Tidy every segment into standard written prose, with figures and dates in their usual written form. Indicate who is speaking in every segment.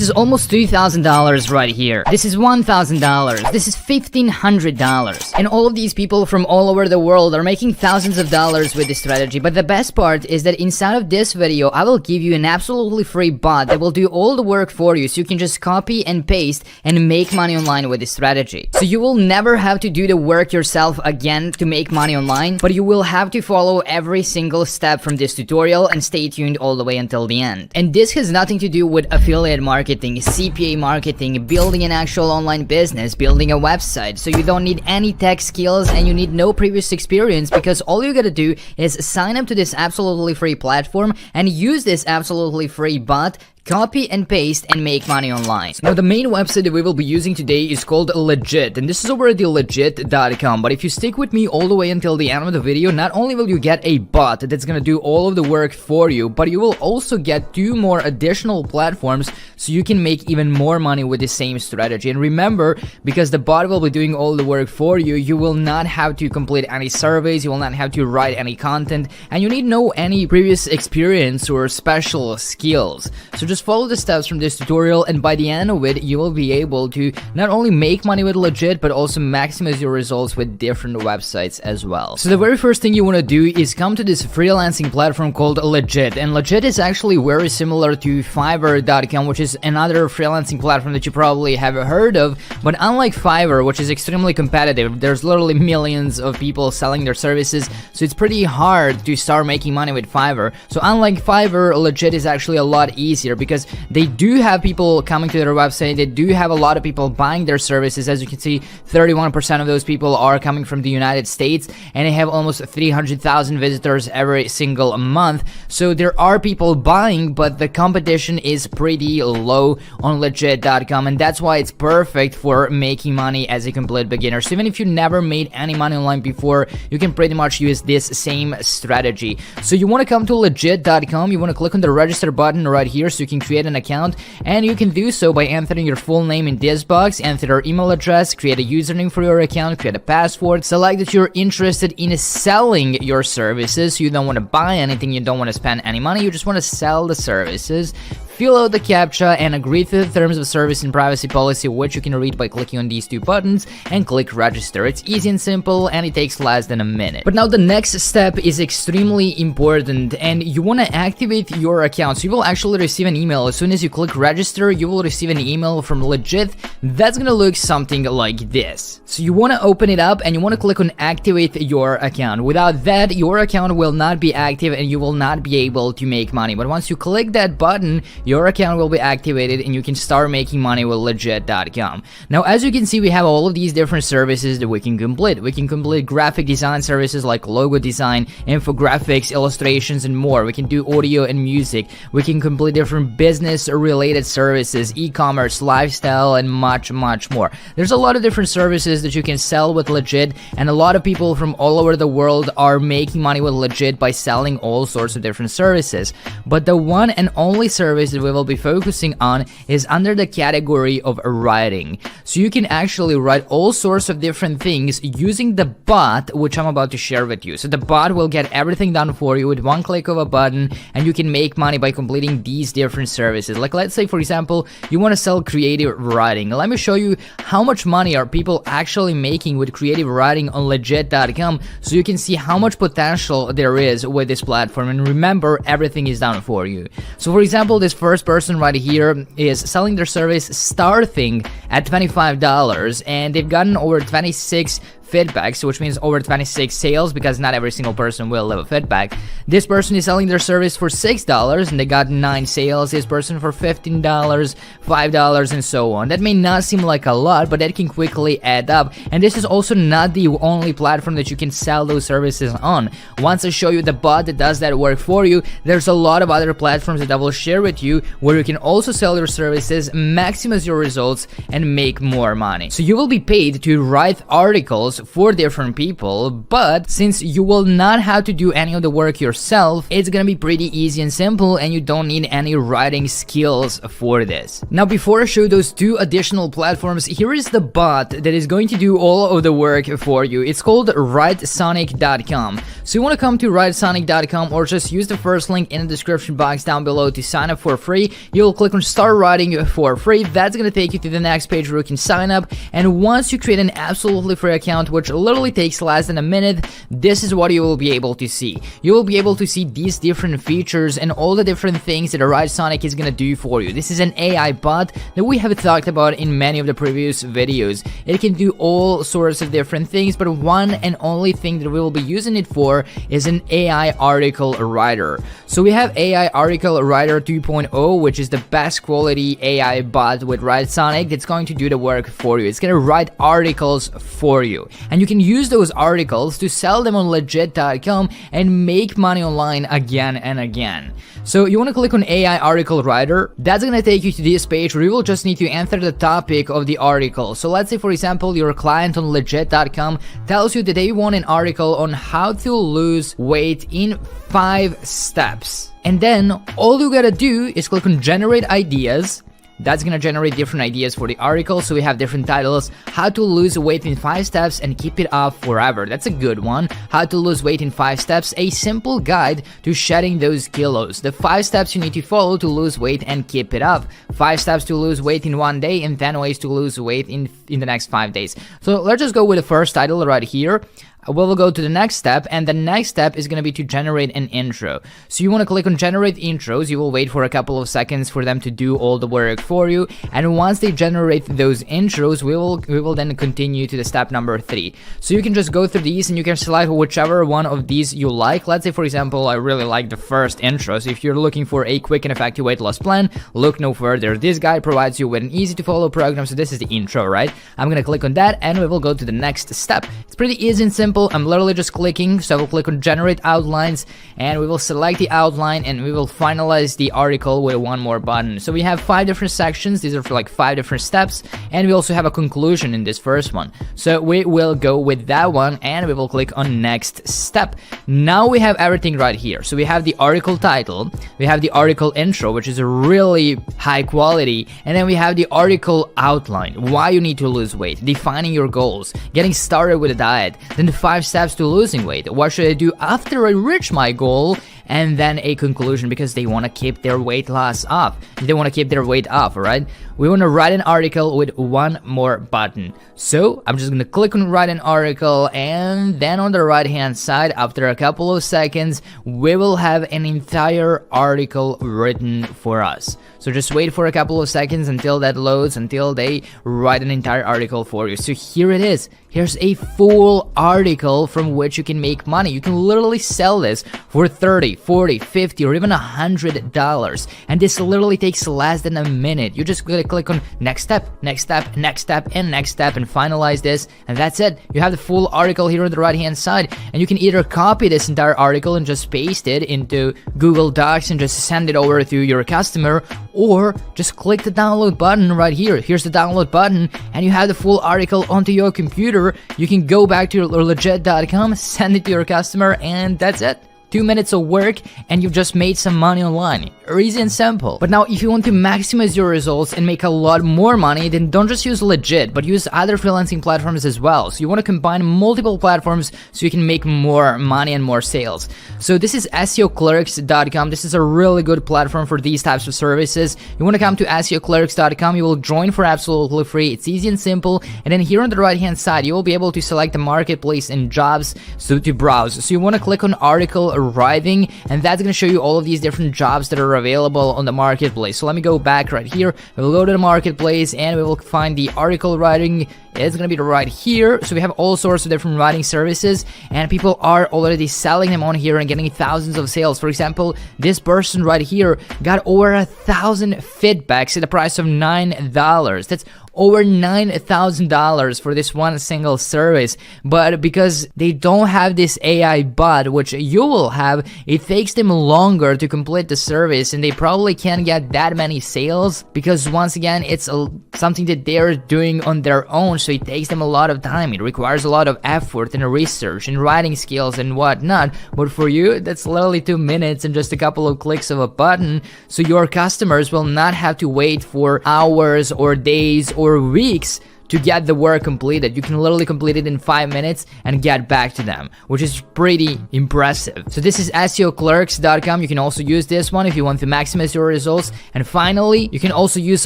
Speaker 1: This is almost $2,000 right here. This is $1,000. This is $1,500. And all of these people from all over the world are making thousands of dollars with this strategy. But the best part is that inside of this video, I will give you an absolutely free bot that will do all the work for you, so you can just copy and paste and make money online with this strategy. So you will never have to do the work yourself again to make money online, but you will have to follow every single step from this tutorial and stay tuned all the way until the end. And this has nothing to do with affiliate marketing, CPA marketing, building an actual online business, building a website. So you don't need any tech skills and you need no previous experience, because all you gotta do is sign up to this absolutely free platform and use this absolutely free bot, copy and paste, and make money online. Now, the main website that we will be using today is called Legit, and this is over at the legit.com. But if you stick with me all the way until the end of the video, not only will you get a bot that's gonna do all of the work for you, but you will also get 2 more additional platforms so you can make even more money with the same strategy. And remember, because the bot will be doing all the work for you, you will not have to complete any surveys, you will not have to write any content, and you need no any previous experience or special skills. So just follow the steps from this tutorial, and by the end of it, you will be able to not only make money with Legit, but also maximize your results with different websites as well. So the very first thing you want to do is come to this freelancing platform called Legit, and Legit is actually very similar to Fiverr.com, which is another freelancing platform that you probably have heard of. But unlike Fiverr, which is extremely competitive, there's literally millions of people selling their services, so it's pretty hard to start making money with Fiverr. So unlike Fiverr, Legit is actually a lot easier, because they do have people coming to their website, they do have a lot of people buying their services. As you can see, 31% of those people are coming from the United States, and they have almost 300,000 visitors every single month. So there are people buying, but the competition is pretty low on legit.com, and that's why it's perfect for making money as a complete beginner. So even if you never made any money online before, you can pretty much use this same strategy. So you want to come to legit.com, you want to click on the register button right here so you can create an account, and you can do so by entering your full name in this box, enter your email address, create a username for your account, create a password, select that you're interested in selling your services. You don't want to buy anything, you don't want to spend any money, you just want to sell the services. Fill out the CAPTCHA and agree to the terms of service and privacy policy, which you can read by clicking on these 2 buttons, and click register. It's easy and simple, and it takes less than a minute. But now the next step is extremely important, and you want to activate your account. So you will actually receive an email. As soon as you click register, you will receive an email from Legit that's gonna look something like this. So you want to open it up and you want to click on activate your account. Without that, your account will not be active and you will not be able to make money. But once you click that button, your account will be activated and you can start making money with legit.com. Now, as you can see, we have all of these different services that we can complete. We can complete graphic design services like logo design, infographics, illustrations, and more. We can do audio and music. We can complete different business related services, e-commerce, lifestyle, and much more. There's a lot of different services that you can sell with Legit, and a lot of people from all over the world are making money with Legit by selling all sorts of different services. But the one and only service that we will be focusing on is under the category of writing. So you can actually write all sorts of different things using the bot, which I'm about to share with you. So the bot will get everything done for you with one click of a button, and you can make money by completing these different services. Like, let's say, for example, you want to sell creative writing. Let me show you how much money are people actually making with creative writing on legit.com, so you can see how much potential there is with this platform. And remember, everything is done for you. So for example, this first person right here is selling their service starting at $25, and they've gotten over 26 feedbacks, which means over 26 sales, because not every single person will leave a feedback. This person is selling their service for $6 and they got 9 sales. This person for $15, $5, and so on. That may not seem like a lot, but that can quickly add up. And this is also not the only platform that you can sell those services on. Once I show you the bot that does that work for you, there's a lot of other platforms that I will share with you where you can also sell your services, maximize your results, and make more money. So you will be paid to write articles for different people, but since you will not have to do any of the work yourself, it's gonna be pretty easy and simple, and you don't need any writing skills for this. Now, before I show those two additional platforms, here is the bot that is going to do all of the work for you. It's called writesonic.com. So you want to come to writesonic.com, or just use the first link in the description box down below to sign up for free. You'll click on start writing for free. That's going to take you to the next page where you can sign up, and once you create an absolutely free account, which literally takes less than a minute, this is what you will be able to see. You will be able to see these different features and all the different things that Writesonic is going to do for you. This is an AI bot that we have talked about in many of the previous videos. It can do all sorts of different things, but one and only thing that we will be using it for is an AI article writer. So we have AI article writer 2.0, which is the best quality AI bot with Writesonic that's going to do the work for you. It's going to write articles for you, and you can use those articles to sell them on legit.com and make money online again and again. So you want to click on AI article writer. That's going to take you to this page where you will just need to enter the topic of the article. So let's say, for example, your client on legit.com tells you that they want an article on how to lose weight in 5 steps. And then all you gotta do is click on generate ideas. That's gonna generate different ideas for the article. So we have different titles: how to lose weight in 5 steps and keep it off forever. That's a good one. How to lose weight in 5 steps, a simple guide to shedding those kilos. The 5 steps you need to follow to lose weight and keep it off. 5 steps to lose weight in 1 day, and 10 ways to lose weight in the next 5 days. So let's just go with the first title right here. We'll go to the next step, and the next step is going to be to generate an intro. So you want to click on generate intros. You will wait for a couple of seconds for them to do all the work for you, and once they generate those intros, we will then continue to the step number 3. So you can just go through these and you can select whichever one of these you like. Let's say, for example, I really like the first intro. So if you're looking for a quick and effective weight loss plan, look no further. This guy provides you with an easy to follow program. So this is the intro, right? I'm going to click on that, and we will go to the next step. It's pretty easy and simple. I'm literally just clicking, so we'll click on generate outlines, and we will select the outline, and we will finalize the article with one more button. So we have 5 different sections. These are for like 5 different steps, and we also have a conclusion in this first one. So we will go with that one, and we will click on next step. Now we have everything right here. So we have the article title, we have the article intro, which is a really high quality, and then we have the article outline, why you need to lose weight, defining your goals, getting started with a diet, then the 5 steps to losing weight, what should I do after I reach my goal, and then a conclusion, because they want to keep their weight loss off. They want to keep their weight off, alright? We want to write an article with one more button. So I'm just going to click on write an article, and then on the right hand side, after a couple of seconds, we will have an entire article written for us. So just wait for a couple of seconds until that loads, until they write an entire article for you. So here it is. Here's a full article from which you can make money. You can literally sell this for $30, $40, $50, or even $100. And this literally takes less than a minute. You just gotta click on next step, next step, next step, and next step, and finalize this. And that's it. You have the full article here on the right hand side. And you can either copy this entire article and just paste it into Google Docs and just send it over to your customer, or just click the download button right here. Here's the download button, and you have the full article onto your computer. You can go back to legit.com, send it to your customer, and that's it. 2 minutes of work, and you've just made some money online. Easy and simple. But now, if you want to maximize your results and make a lot more money, then don't just use Legit, but use other freelancing platforms as well. So you want to combine multiple platforms so you can make more money and more sales. So this is SEOclerks.com. This is a really good platform for these types of services. You want to come to SEOclerks.com. You will join for absolutely free. It's easy and simple. And then here on the right hand side, you will be able to select the marketplace and jobs to browse. So you want to click on article arriving, and that's going to show you all of these different jobs that are available on the marketplace. So let me go back right here. We'll go to the marketplace, and we will find the article writing. It's going to be right here. So we have all sorts of different writing services, and people are already selling them on here and getting thousands of sales. For example, this person right here got over 1,000 feedbacks at the price of $9. That's over $9,000 for this one single service. But because they don't have this AI bot, which you will have, it takes them longer to complete the service, and they probably can't get that many sales because once again it's something that they're doing on their own, so it takes them a lot of time. It requires a lot of effort and research and writing skills and whatnot. But for you, that's literally 2 minutes and just a couple of clicks of a button, so your customers will not have to wait for hours or days or weeks to get the work completed. You can literally complete it in 5 minutes and get back to them, which is pretty impressive. So this is SEOclerks.com. You can also use this one if you want to maximize your results. And finally, you can also use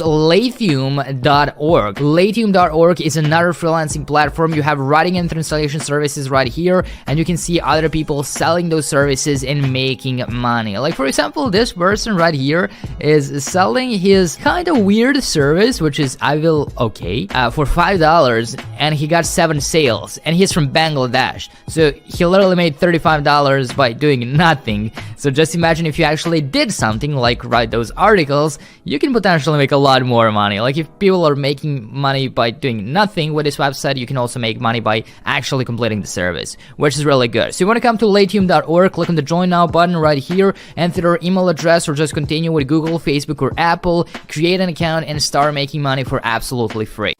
Speaker 1: Lathium.org. Lathium.org is another freelancing platform. You have writing and translation services right here, and you can see other people selling those services and making money. Like for example, this person right here is selling his kind of weird service, which is I Will Okay, for $5, and he got 7 sales, and he's from Bangladesh, so he literally made $35 by doing nothing. So just imagine if you actually did something like write those articles, you can potentially make a lot more money. Like if people are making money by doing nothing with this website, you can also make money by actually completing the service, which is really good. So you want to come to Latium.org, click on the join now button right here, enter your email address or just continue with Google, Facebook or Apple, create an account and start making money for absolutely free.